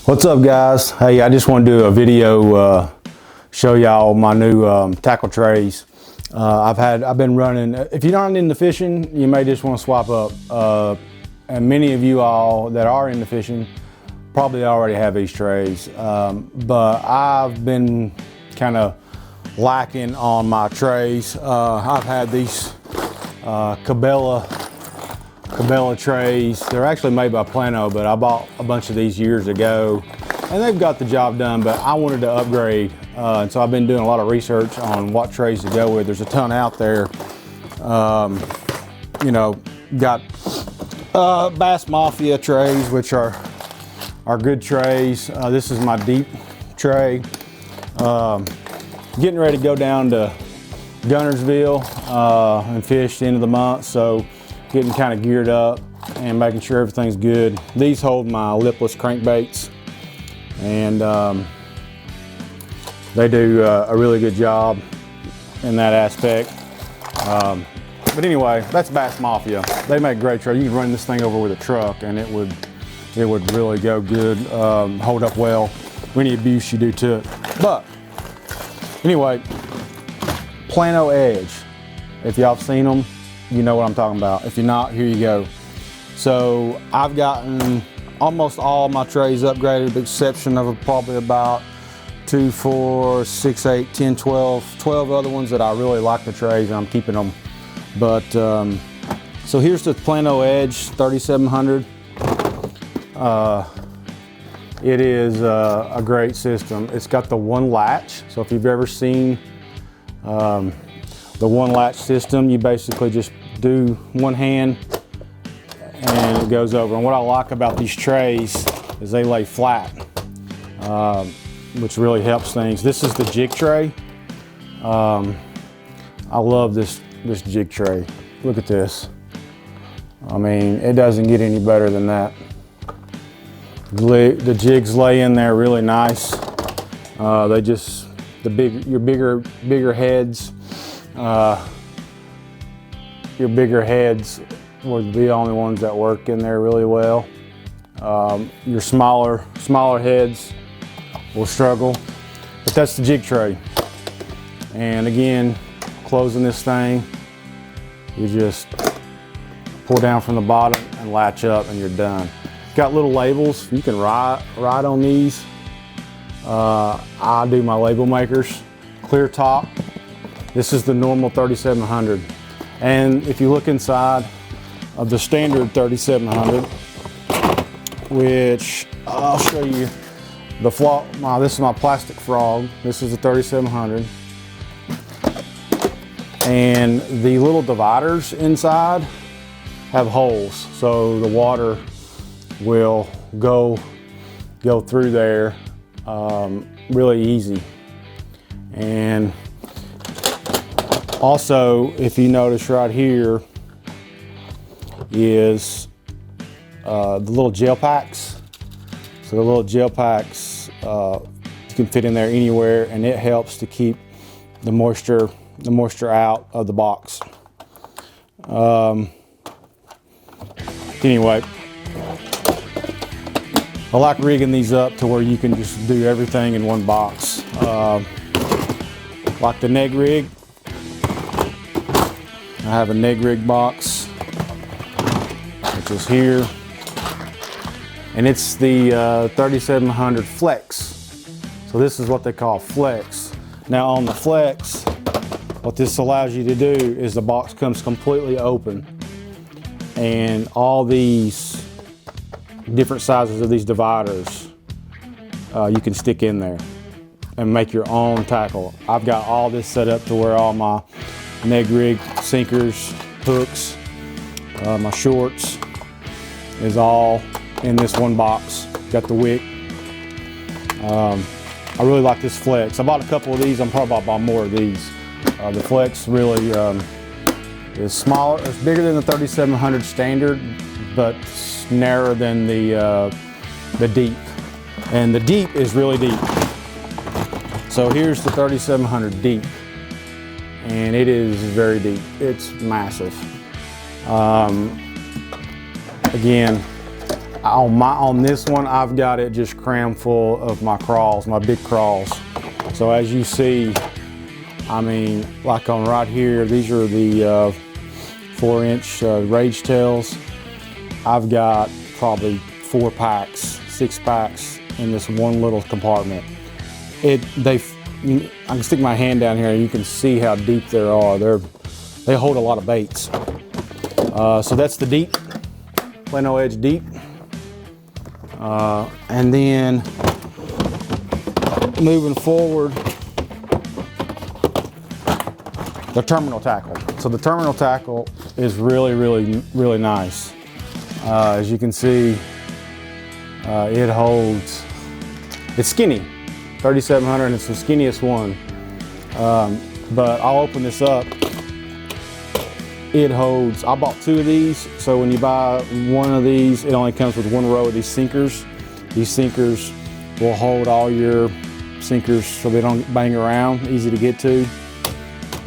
What's up, guys? Hey, I just want to do a video show y'all my new tackle trays. I've been running. If you're not into fishing, you may just want to swap up. And many of you all that are into fishing probably already have these trays. But I've been kind of lacking on my trays. I've had these Cabela trays. They're actually made by Plano, but I bought a bunch of these years ago and they've got the job done, but I wanted to upgrade. And so I've been doing a lot of research on what trays to go with. There's a ton out there. You know, got Bass Mafia trays, which are good trays. This is my deep tray. Getting ready to go down to Gunnersville and fish the end of the month, so getting kind of geared up and making sure everything's good. These hold my lipless crankbaits, and they do a really good job in that aspect. But anyway, that's Bass Mafia. They make great trays. You can run this thing over with a truck and it would really go good, hold up well for any abuse you do to it. But anyway, Plano Edge. If y'all have seen them, you know what I'm talking about. If you're not, here you go. So I've gotten almost all my trays upgraded, with the exception of probably about 2, 4, 6, 8, 10, 12 other ones that I really like the trays and I'm keeping them. But so here's the Plano Edge 3700. It is a great system. It's got the one latch. So if you've ever seen the one latch system, you basically just do one hand and it goes over. And what I like about these trays is they lay flat, which really helps things. This is the jig tray. I love this jig tray. Look at this. I mean, it doesn't get any better than that. The jigs lay in there really nice. They just, your bigger heads, your bigger heads would be the only ones that work in there really well. Your smaller heads will struggle, but that's the jig tray. And again, closing this thing, you just pull down from the bottom and latch up and you're done. Got little labels, you can write on these. I do my label makers. Clear top. This is the normal 3700. And if you look inside of the standard 3700, which I'll show you the this is my plastic frog. This is the 3700. And the little dividers inside have holes, so the water will go through there really easy. And also, if you notice right here is the little gel packs. So the little gel packs, you can fit in there anywhere, and it helps to keep the moisture out of the box. Anyway, I like rigging these up to where you can just do everything in one box. Like the neg rig. I have a neg rig box, which is here. And it's the 3700 Flex. So this is what they call Flex. Now on the Flex, what this allows you to do is the box comes completely open. And all these different sizes of these dividers, you can stick in there and make your own tackle. I've got all this set up to where all my neg rig sinkers, hooks, my shorts is all in this one box. Got the wick. I really like this Flex. I bought a couple of these. I'm probably about to buy more of these. The Flex really is smaller. It's bigger than the 3700 standard, but narrower than the deep. And the deep is really deep. So here's the 3700 deep. And it is very deep. It's massive. Again, On this one, I've got it just crammed full of my crawls, my big crawls. So as you see, I mean, like on right here, these are the 4-inch rage tails. I've got probably 4 packs, 6 packs in this one little compartment. I can stick my hand down here and you can see how deep they are. They hold a lot of baits. So that's the deep, Plano Edge deep. And then moving forward, the terminal tackle. So the terminal tackle is really nice. As you can see, it holds, it's skinny, 3700, it's the skinniest one. But I'll open this up. It holds, I bought 2 of these, so when you buy one of these, it only comes with 1 row of these sinkers. These sinkers will hold all your sinkers so they don't bang around, easy to get to.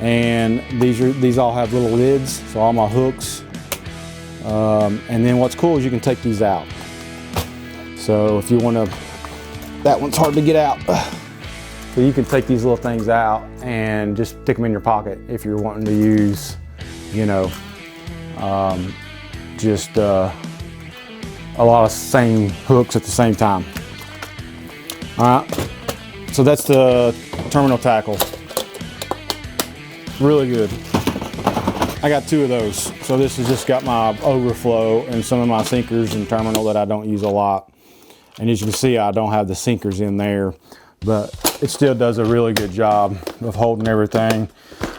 And these all have little lids, so all my hooks. And then what's cool is you can take these out. So if you want to, that one's hard to get out. So you can take these little things out and just stick them in your pocket if you're wanting to use, you know, just a lot of same hooks at the same time. All right, so that's the terminal tackle. Really good. I got 2 of those. So this has just got my overflow and some of my sinkers and terminal that I don't use a lot. And as you can see, I don't have the sinkers in there, but it still does a really good job of holding everything.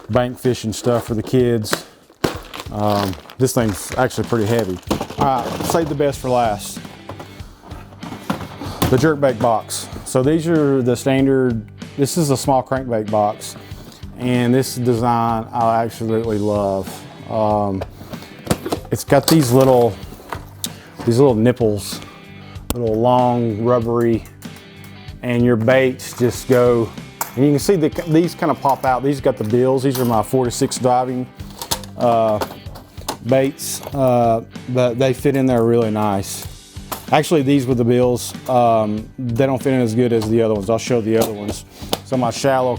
Bank fishing stuff for the kids. This thing's actually pretty heavy. All right, save the best for last. The Jerkbait Box. So these are the standard, this is a small crankbait box. And this design I absolutely love. It's got these little nipples, little long rubbery, and your baits just go, and you can see these kind of pop out. These got the bills. These are my 4 to 6 diving baits, but they fit in there really nice. Actually, these with the bills, they don't fit in as good as the other ones. I'll show the other ones. So my shallow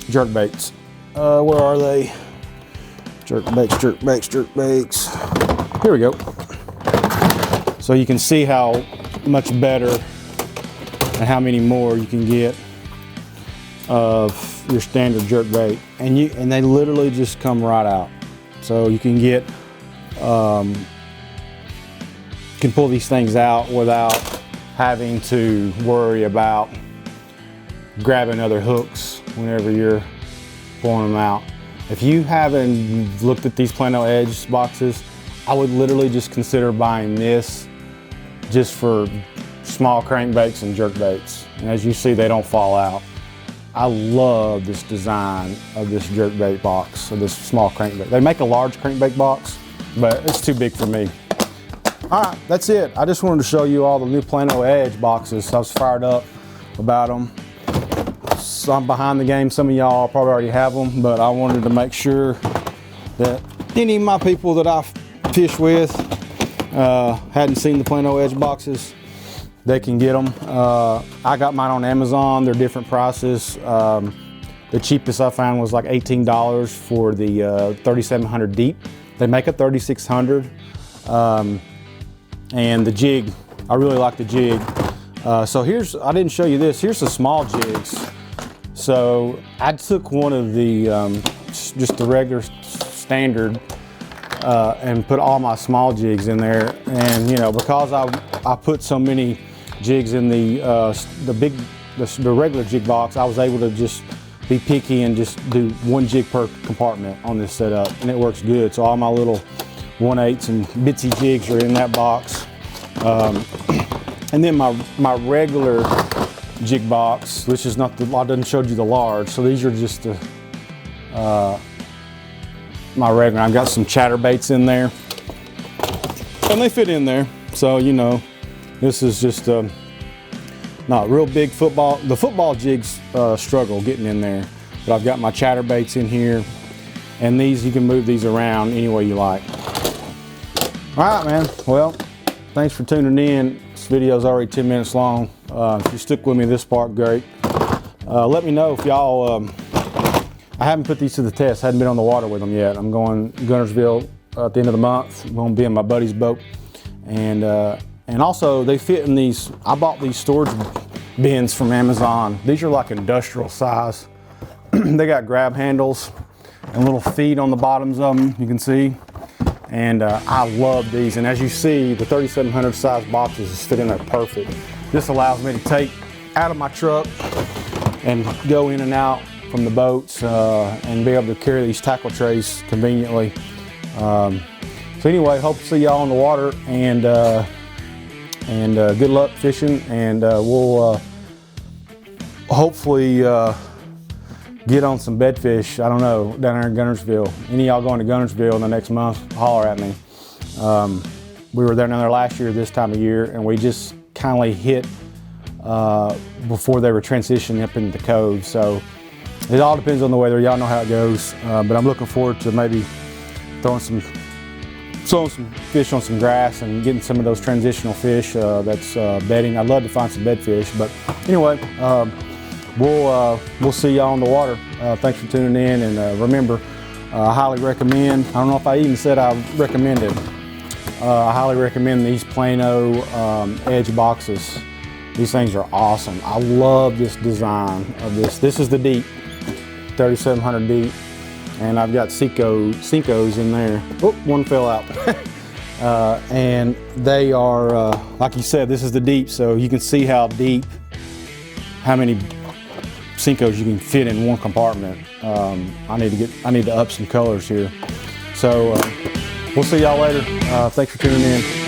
jerk baits. Where are they? Jerk baits. Here we go. So you can see how much better and how many more you can get of your standard jerk bait, and they literally just come right out. So you can get, you can pull these things out without having to worry about grabbing other hooks whenever you're pulling them out. If you haven't looked at these Plano Edge boxes, I would literally just consider buying this just for small crankbaits and jerk baits. And as you see, they don't fall out. I love this design of this jerkbait box, of this small crankbait. They make a large crankbait box, but it's too big for me. All right, that's it. I just wanted to show you all the new Plano Edge boxes. I was fired up about them. So I'm behind the game. Some of y'all probably already have them, but I wanted to make sure that any of my people that I fish with hadn't seen the Plano Edge boxes, they can get them. I got mine on Amazon. They're different prices. The cheapest I found was like $18 for the 3700 deep. They make a 3600. And the jig, I really like the jig. So I didn't show you this. Here's the small jigs. So I took one of the, just the regular standard, and put all my small jigs in there. And you know, because I put so many jigs in the regular jig box, I was able to just be picky and just do 1 jig per compartment on this setup, and it works good. So all my little 1/8 and bitsy jigs are in that box. And then my regular jig box, which is not I didn't show you the large, so these are just the my regular. I've got some chatterbaits in there, and they fit in there. So you know, this is just not real big football. The football jigs struggle getting in there, but I've got my chatterbaits in here, and these you can move these around any way you like. All right, man. Well, thanks for tuning in. This video is already 10 minutes long. If you stick with me this part, great. Let me know if y'all, I haven't put these to the test. I hadn't been on the water with them yet. I'm going Guntersville at the end of the month. I'm going to be in my buddy's boat. And also they fit in these, I bought these storage bins from Amazon. These are like industrial size. They got grab handles and little feet on the bottoms of them, you can see. And I love these. And as you see, the 3700 size boxes is fit in there perfect. This allows me to take out of my truck and go in and out from the boats and be able to carry these tackle trays conveniently. So anyway, hope to see y'all on the water, and good luck fishing, and we'll hopefully get on some bedfish, I don't know, down there in Guntersville. Any of y'all going to Guntersville in the next month, holler at me. We were there down there last year this time of year, and we just kindly hit before they were transitioning up into the cove. So it all depends on the weather. Y'all know how it goes, but I'm looking forward to maybe throwing some fish on some grass and getting some of those transitional fish that's bedding. I'd love to find some bedfish, but anyway, we'll see y'all on the water. Thanks for tuning in, and remember, I highly recommend, I don't know if I even said I recommended, I highly recommend these Plano Edge boxes. These things are awesome. I love this design of this. This is the deep, 3700 deep, and I've got Cincos in there. Oh, one fell out. And they are, like you said, this is the deep, so you can see how deep, how many Cincos you can fit in one compartment. I need to up some colors here. So we'll see y'all later. Thanks for tuning in.